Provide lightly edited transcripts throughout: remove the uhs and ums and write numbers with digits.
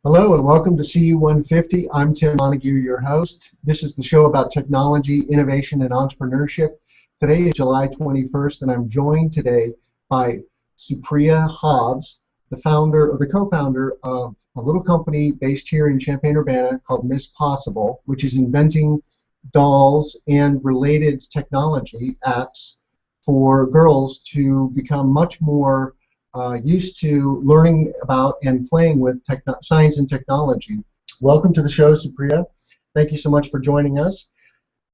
Hello and welcome to CU150. I'm Tim Montague, your host. This is the show about technology, innovation, and entrepreneurship. Today is July 21st, and I'm joined today by Supriya Hobbs, the co-founder of a little company based here in Champaign, Urbana called Miss Possible, which is inventing dolls and related technology apps for girls to become much more used to learning about and playing with science and technology. Welcome to the show, Supriya. Thank you so much for joining us.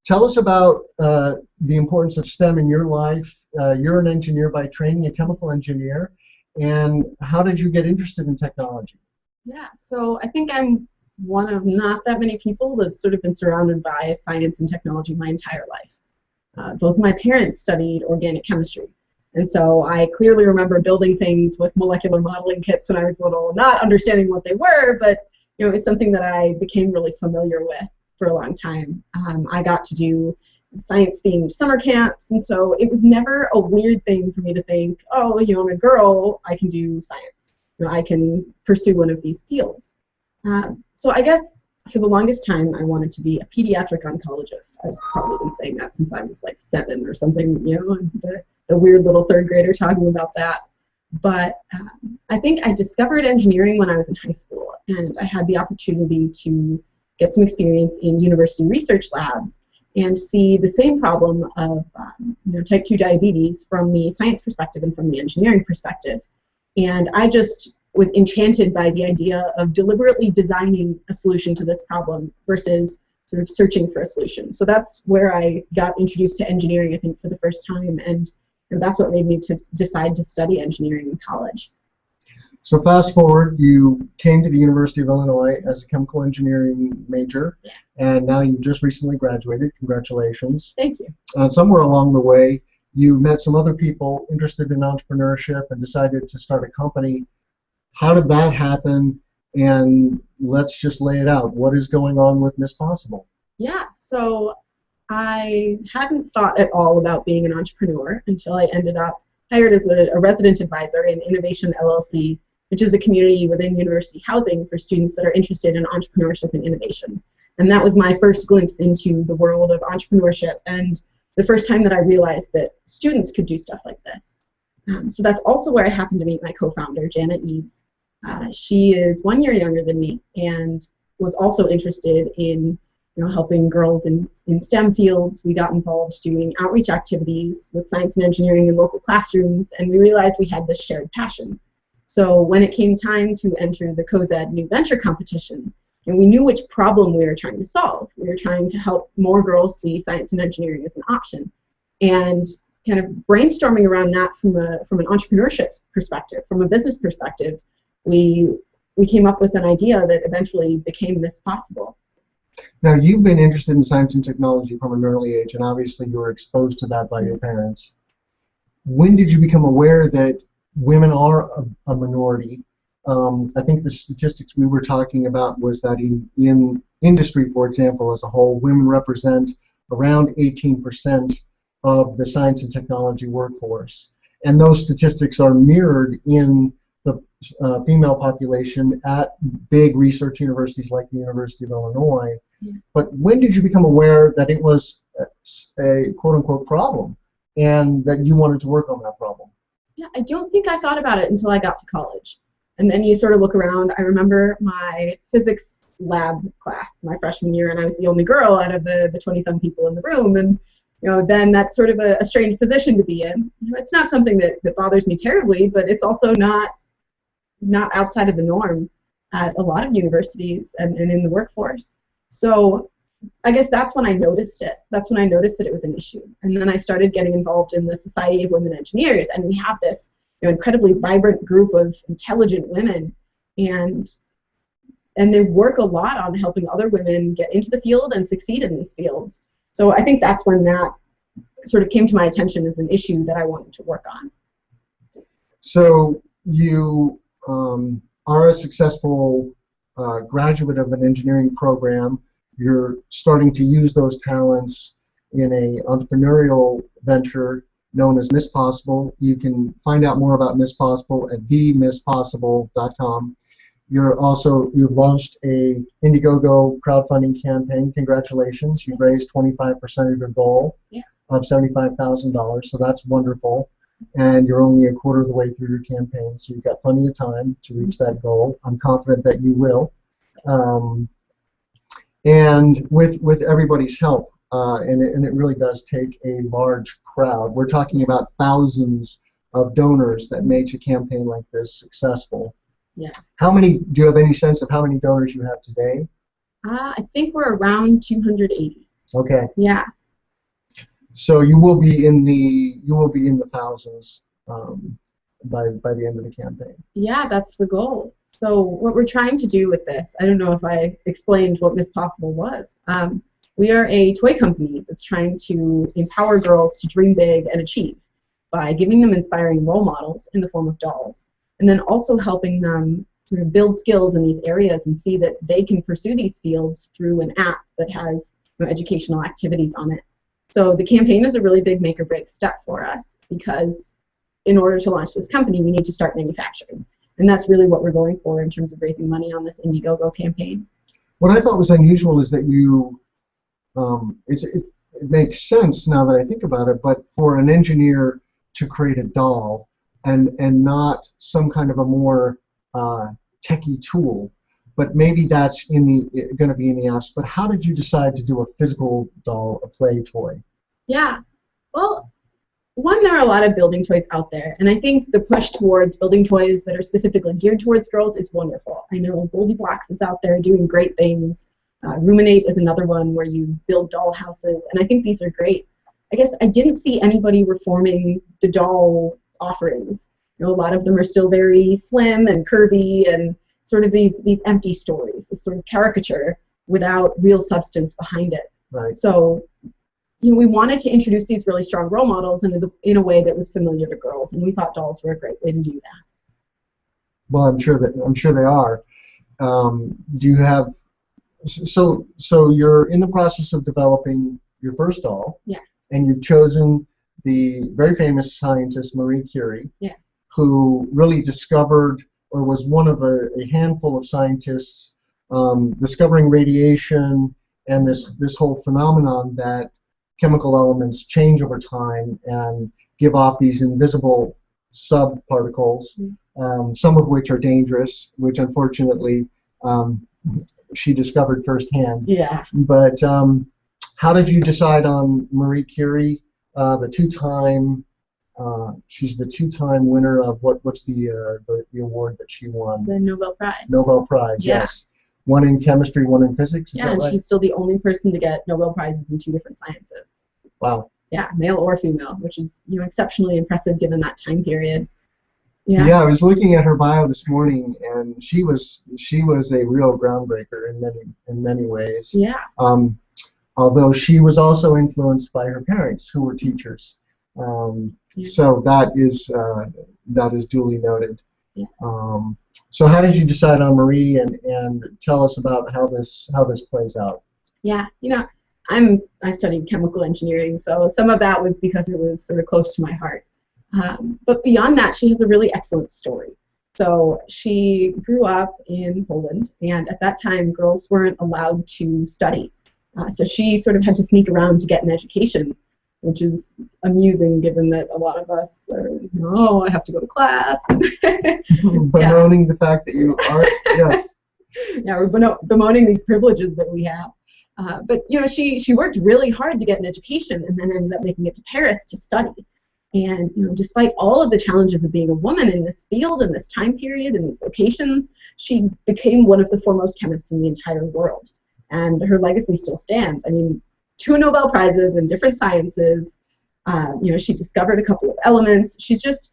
Tell us about the importance of STEM in your life. You're an engineer by training, a chemical engineer, and how did you get interested in technology? Yeah, so I think I'm one of not that many people that's sort of been surrounded by science and technology my entire life. Both of my parents studied organic chemistry. And so I clearly remember building things with molecular modeling kits when I was little, not understanding what they were, but it was something that I became really familiar with for a long time. I got to do science-themed summer camps, and so it was never a weird thing for me to think, oh, I'm a girl, I can do science. I can pursue one of these fields. So I guess for the longest time, I wanted to be a pediatric oncologist. I've probably been saying that since I was like 7 or something, the weird little third grader talking about that. But I think I discovered engineering when I was in high school, and I had the opportunity to get some experience in university research labs and see the same problem of type 2 diabetes from the science perspective and from the engineering perspective. And I just was enchanted by the idea of deliberately designing a solution to this problem versus sort of searching for a solution. So that's where I got introduced to engineering, I think, for the first time, and that's what made me to decide to study engineering in college. So fast forward, you came to the University of Illinois as a chemical engineering major, and now you just recently graduated. Congratulations. Thank you. Somewhere along the way, you met some other people interested in entrepreneurship and decided to start a company. How did that happen? And let's just lay it out. What is going on with Miss Possible? Yeah, so I hadn't thought at all about being an entrepreneur until I ended up hired as a resident advisor in Innovation LLC, which is a community within university housing for students that are interested in entrepreneurship and innovation. And that was my first glimpse into the world of entrepreneurship and the first time that I realized that students could do stuff like this. So that's also where I happened to meet my co-founder, Janet Eves. She is 1 year younger than me and was also interested in helping girls in STEM fields. We got involved doing outreach activities with science and engineering in local classrooms, and we realized we had this shared passion. So when it came time to enter the COZED New Venture competition, and we knew which problem we were trying to solve. We were trying to help more girls see science and engineering as an option. And kind of brainstorming around that from an entrepreneurship perspective, from a business perspective, we came up with an idea that eventually became Miss Possible. Now, you've been interested in science and technology from an early age, and obviously you were exposed to that by your parents. When did you become aware that women are a minority? I think the statistics we were talking about was that in industry, for example, as a whole, women represent around 18% of the science and technology workforce. And those statistics are mirrored in the female population at big research universities like the University of Illinois. But when did you become aware that it was a quote-unquote problem and that you wanted to work on that problem? Yeah, I don't think I thought about it until I got to college. And then you sort of look around. I remember my physics lab class my freshman year, and I was the only girl out of the 20-some people in the room. And then that's sort of a strange position to be in. It's not something that bothers me terribly, but it's also not outside of the norm at a lot of universities and in the workforce. So I guess that's when I noticed it. That's when I noticed that it was an issue. And then I started getting involved in the Society of Women Engineers, and we have this incredibly vibrant group of intelligent women, and they work a lot on helping other women get into the field and succeed in these fields. So I think that's when that sort of came to my attention as an issue that I wanted to work on. So you are a successful graduate of an engineering program. You're starting to use those talents in an entrepreneurial venture known as Miss Possible. You can find out more about Miss Possible at themisspossible.com. You've launched a Indiegogo crowdfunding campaign. Congratulations! You've raised 25% of your goal of $75,000. So that's wonderful. And you're only a quarter of the way through your campaign, so you've got plenty of time to reach that goal. I'm confident that you will. And with everybody's help, and it really does take a large crowd. We're talking about thousands of donors that makes a campaign like this successful. Yeah. Do you have any sense of how many donors you have today? I think we're around 280. Okay. Yeah. So you will be in the thousands by the end of the campaign. Yeah, that's the goal. So what we're trying to do with this, I don't know if I explained what Miss Possible was. We are a toy company that's trying to empower girls to dream big and achieve by giving them inspiring role models in the form of dolls, and then also helping them sort of build skills in these areas and see that they can pursue these fields through an app that has educational activities on it. So the campaign is a really big make or break step for us, because in order to launch this company, we need to start manufacturing. And that's really what we're going for in terms of raising money on this Indiegogo campaign. What I thought was unusual is that it makes sense now that I think about it, but for an engineer to create a doll and not some kind of a more techie tool, but maybe that's going to be in the apps. But how did you decide to do a physical doll, a play toy? Yeah, well, one, there are a lot of building toys out there, and I think the push towards building toys that are specifically geared towards girls is wonderful. I know Goldie Blocks is out there doing great things. Ruminate is another one where you build doll houses, and I think these are great. I guess I didn't see anybody reforming the doll offerings. You know, a lot of them are still very slim and curvy and sort of these empty stories, this sort of caricature without real substance behind it. Right. So, you know, we wanted to introduce these really strong role models in a way that was familiar to girls, and we thought dolls were a great way to do that. Well, I'm sure they are. Do you have so you're in the process of developing your first doll? Yeah. And you've chosen the very famous scientist Marie Curie, yeah, who really discovered, or was one of a handful of scientists discovering radiation and this whole phenomenon that chemical elements change over time and give off these invisible subparticles, some of which are dangerous, which unfortunately she discovered firsthand. Yeah. But how did you decide on Marie Curie, she's the two-time winner of what's the award that she won? The Nobel Prize. Nobel Prize, yeah. Yes. One in chemistry, one in physics. Yeah, and right? She's still the only person to get Nobel Prizes in 2 different sciences. Wow. Yeah, male or female, which is exceptionally impressive given that time period. Yeah. Yeah, I was looking at her bio this morning, and she was a real groundbreaker in many ways. Yeah. Although she was also influenced by her parents, who were teachers. So that is duly noted. Yeah. So how did you decide on Marie, and tell us about how this plays out? Yeah, I studied chemical engineering, so some of that was because it was sort of close to my heart. But beyond that, she has a really excellent story. So she grew up in Poland, and at that time, girls weren't allowed to study. So she sort of had to sneak around to get an education, which is amusing given that a lot of us are, I have to go to class. Bemoaning the fact that you are, yes. Yeah, we're bemoaning these privileges that we have. But she worked really hard to get an education, and then ended up making it to Paris to study. And despite all of the challenges of being a woman in this field, in this time period, in these locations, she became one of the foremost chemists in the entire world. And her legacy still stands. I mean, 2 Nobel Prizes in different sciences. She discovered a couple of elements. She's just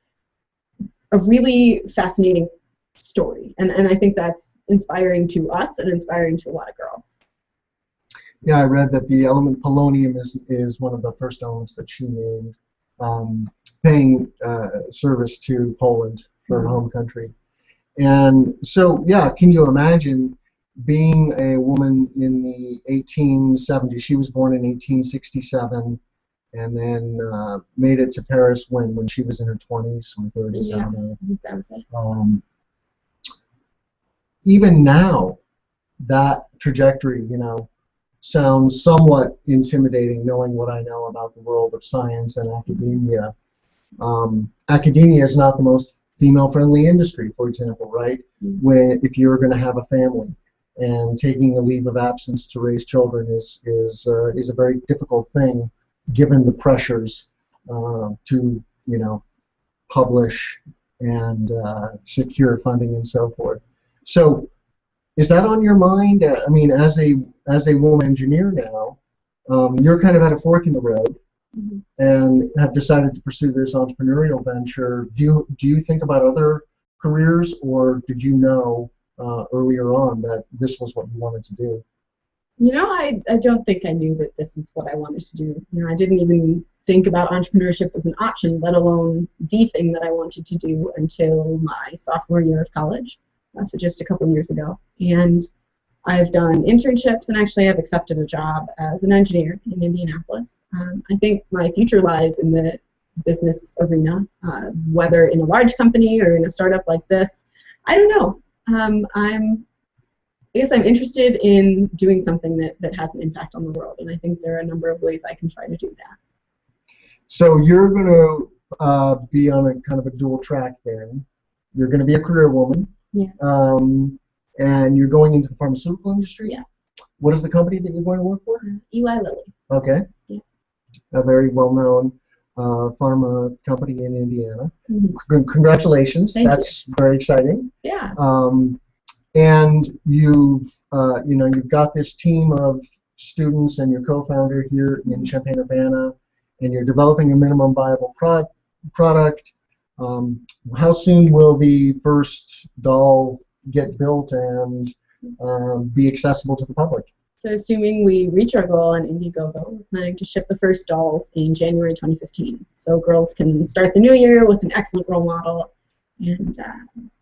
a really fascinating story, and I think that's inspiring to us and inspiring to a lot of girls. Yeah, I read that the element polonium is one of the first elements that she named, paying service to Poland, her home country. And so, yeah, can you imagine being a woman in the 1870s? She was born in 1867, and then made it to Paris when she was in her 20s or 30s. Yeah, I don't know. I think that was it. even now, that trajectory, sounds somewhat intimidating, knowing what I know about the world of science and academia. Academia is not the most female-friendly industry, for example, right? If you're going to have a family, and taking a leave of absence to raise children is a very difficult thing, given the pressures to publish and secure funding and so forth. So, is that on your mind? I mean, as a woman engineer now, you're kind of at a fork in the road, and have decided to pursue this entrepreneurial venture. Do you think about other careers, or did you know earlier on that this was what you wanted to do? I don't think I knew that this is what I wanted to do. I didn't even think about entrepreneurship as an option, let alone the thing that I wanted to do, until my sophomore year of college, so just a couple of years ago. And I've done internships, and actually I've accepted a job as an engineer in Indianapolis. I think my future lies in the business arena, whether in a large company or in a startup like this. I don't know. I guess I'm interested in doing something that has an impact on the world, and I think there are a number of ways I can try to do that. So you're going to be on a kind of a dual track then. You're going to be a career woman. Yeah. And you're going into the pharmaceutical industry? Yes. What is the company that you're going to work for? Eli Lilly. Okay. Yeah. A very well-known pharma company in Indiana. Congratulations. That's very exciting. Yeah. And you've got this team of students and your co-founder here in Champaign, Urbana, and you're developing a minimum viable product. How soon will the first doll get built and be accessible to the public? So assuming we reach our goal on Indiegogo, we're planning to ship the first dolls in January 2015. So girls can start the new year with an excellent role model, and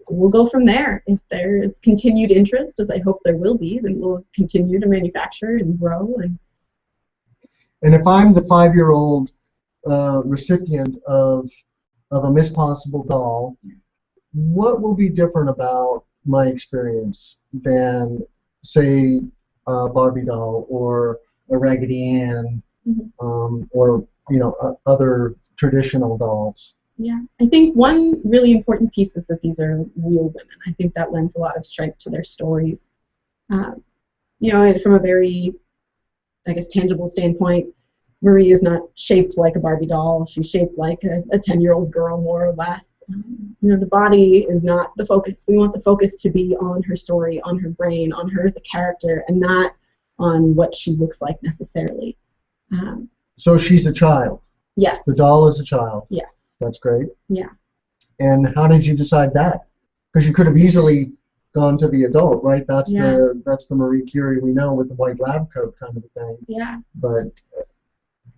we'll go from there. If there is continued interest, as I hope there will be, then we'll continue to manufacture and grow. And if I'm the 5-year-old recipient of a Miss Possible doll, what will be different about my experience than, say, a Barbie doll or a Raggedy Ann, or other traditional dolls? Yeah, I think one really important piece is that these are real women. I think that lends a lot of strength to their stories. From a very, tangible standpoint, Marie is not shaped like a Barbie doll. She's shaped like a 10-year-old girl, more or less. The body is not the focus. We want the focus to be on her story, on her brain, on her as a character, and not on what she looks like necessarily. So she's a child? Yes. The doll is a child? Yes. That's great. Yeah. And how did you decide that? Because you could have easily gone to the adult, right? That's the Marie Curie we know with the white lab coat kind of a thing. Yeah. But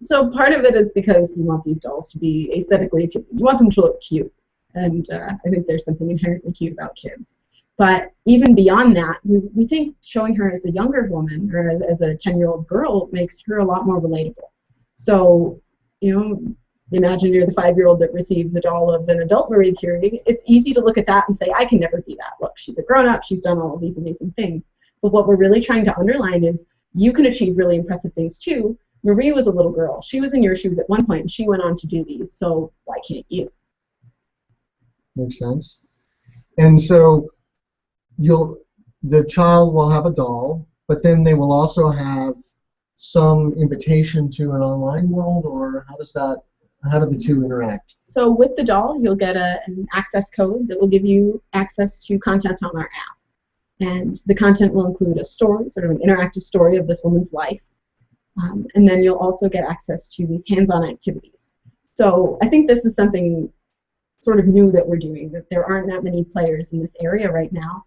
so part of it is because you want these dolls to be aesthetically, you want them to look cute. And I think there's something inherently cute about kids. But even beyond that, we think showing her as a younger woman or as a 10-year-old girl makes her a lot more relatable. So, imagine you're the 5-year-old that receives a doll of an adult Marie Curie. It's easy to look at that and say, I can never be that. Look, she's a grown-up. She's done all of these amazing things. But what we're really trying to underline is you can achieve really impressive things too. Marie was a little girl. She was in your shoes at one point, and she went on to do these. So why can't you? Makes sense. And so the child will have a doll, but then they will also have some invitation to an online world, or how do the two interact? So with the doll, you'll get an access code that will give you access to content on our app. And the content will include a story, sort of an interactive story of this woman's life. And then you'll also get access to these hands-on activities. So I think this is something sort of new that we're doing, that there aren't that many players in this area right now.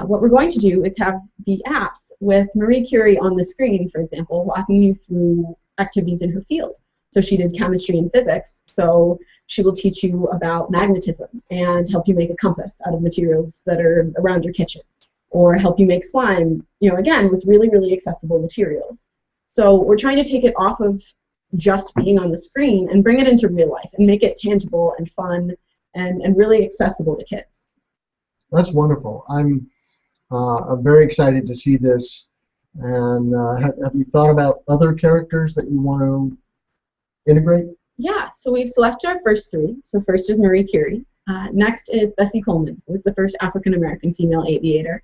What we're going to do is have the apps with Marie Curie on the screen, for example, walking you through activities in her field. So she did chemistry and physics, so she will teach you about magnetism and help you make a compass out of materials that are around your kitchen, or help you make slime, again, with really, really accessible materials. So we're trying to take it off of just being on the screen and bring it into real life and make it tangible and fun and really accessible to kids. That's wonderful. I'm I'm very excited to see this. And have you thought about other characters that you want to integrate? Yeah, so we've selected our first three. So first is Marie Curie. Next is Bessie Coleman, who was the first African-American female aviator.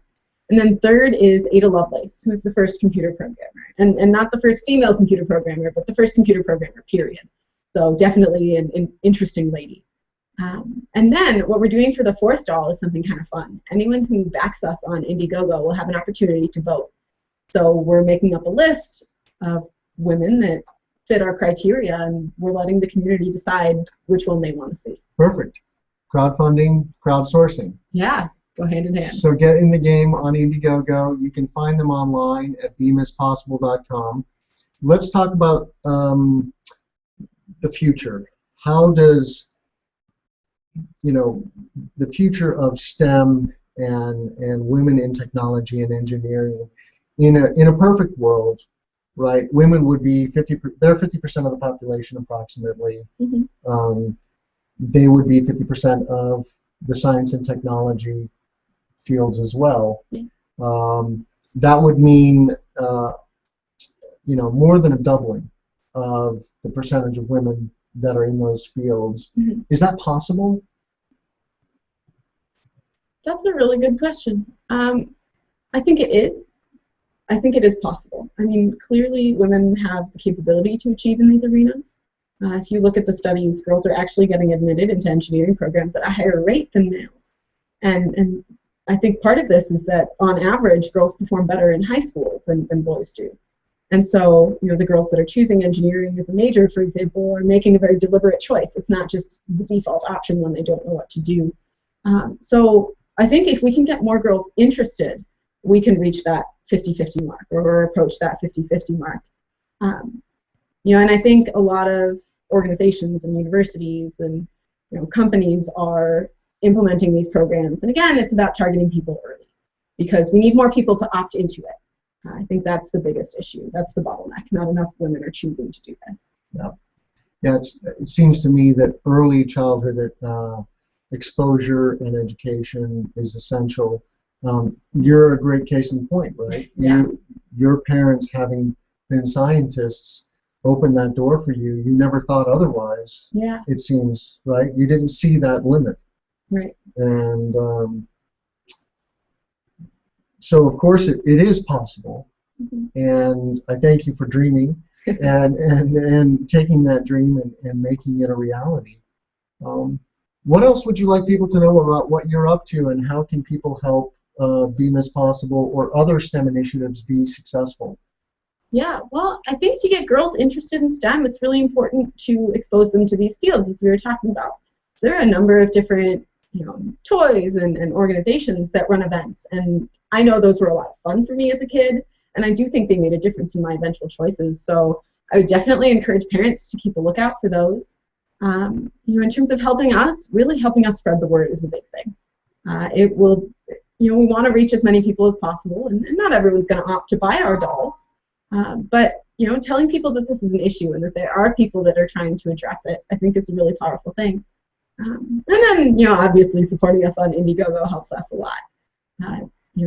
And then third is Ada Lovelace, who was the first computer programmer. And not the first female computer programmer, but the first computer programmer, period. So definitely an interesting lady. And then what we're doing for the fourth doll is something kind of fun. Anyone who backs us on Indiegogo will have an opportunity to vote. So we're making up a list of women that fit our criteria, and we're letting the community decide which one they want to see. Perfect. Crowdfunding, crowdsourcing. Yeah, go hand in hand. So get in the game on Indiegogo. You can find them online at beamispossible.com. Let's talk about the future. How does the future of STEM and women in technology and engineering, in a perfect world, right? Women would be they're 50% of the population approximately. Mm-hmm. They would be 50% of the science and technology fields as well. Yeah. That would mean more than a doubling of the percentage of women that are in those fields. Mm-hmm. Is that possible? That's a really good question. I think it is. I think it is possible. I mean, clearly women have the capability to achieve in these arenas. If you look at the studies, girls are actually getting admitted into engineering programs at a higher rate than males. And I think part of this is that on average, girls perform better in high school than boys do. And so, the girls that are choosing engineering as a major, for example, are making a very deliberate choice. It's not just the default option when they don't know what to do. So I think if we can get more girls interested, we can reach that 50-50 mark or approach that 50-50 mark. And I think a lot of organizations and universities and companies are implementing these programs. And again, it's about targeting people early because we need more people to opt into it. I think that's the biggest issue. That's the bottleneck. Not enough women are choosing to do this. Yeah. It seems to me that early childhood exposure and education is essential. You're a great case in point, right? Yeah. Your parents, having been scientists, opened that door for you. You never thought otherwise. Yeah. It seems, right? You didn't see that limit. Right. And so, of course, it is possible. Mm-hmm. And I thank you for dreaming and taking that dream and making it a reality. What else would you like people to know about what you're up to, and how can people help Be Miss Possible or other STEM initiatives be successful? Yeah, well, I think to get girls interested in STEM, it's really important to expose them to these fields, as we were talking about. So there are a number of different toys and organizations that run events, and I know those were a lot of fun for me as a kid, and I do think they made a difference in my eventual choices. So I would definitely encourage parents to keep a lookout for those. In terms of helping us, really helping us spread the word is a big thing. It will, we want to reach as many people as possible, and not everyone's going to opt to buy our dolls. But telling people that this is an issue and that there are people that are trying to address it, I think is a really powerful thing. And then, obviously supporting us on Indiegogo helps us a lot.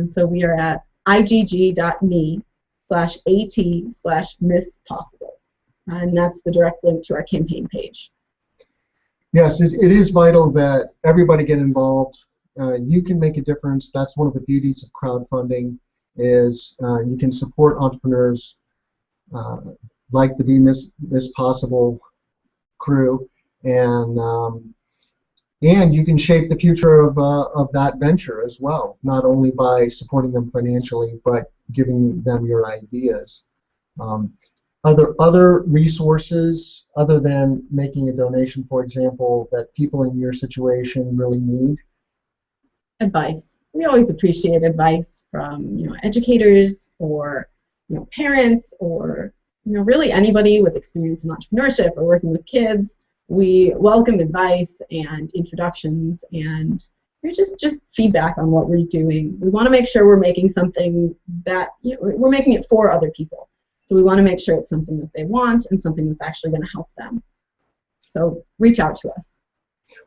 So we are at igg.me/at/misspossible, and that's the direct link to our campaign page. Yes, it is vital that everybody get involved. You can make a difference. That's one of the beauties of crowdfunding. Is you can support entrepreneurs like the Be Miss Possible crew, and you can shape the future of that venture as well. Not only by supporting them financially, but giving them your ideas. Are there other resources other than making a donation, for example, that people in your situation really need? Advice. We always appreciate advice from educators or parents or really anybody with experience in entrepreneurship or working with kids. We welcome advice and introductions and just feedback on what we're doing. We want to make sure we're making something that we're making it for other people. So we want to make sure it's something that they want and something that's actually going to help them. So reach out to us.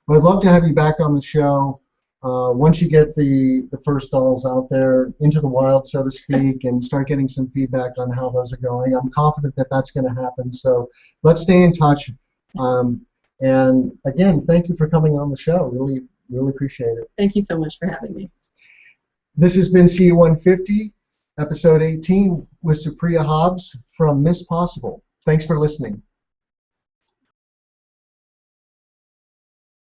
Well, I'd love to have you back on the show. once you get the first dolls out there into the wild, so to speak, and start getting some feedback on how those are going, I'm confident that that's going to happen. So let's stay in touch. And again, thank you for coming on the show. Really, really appreciate it. Thank you so much for having me. This has been CU150, episode 18, with Supriya Hobbs from Miss Possible. Thanks for listening.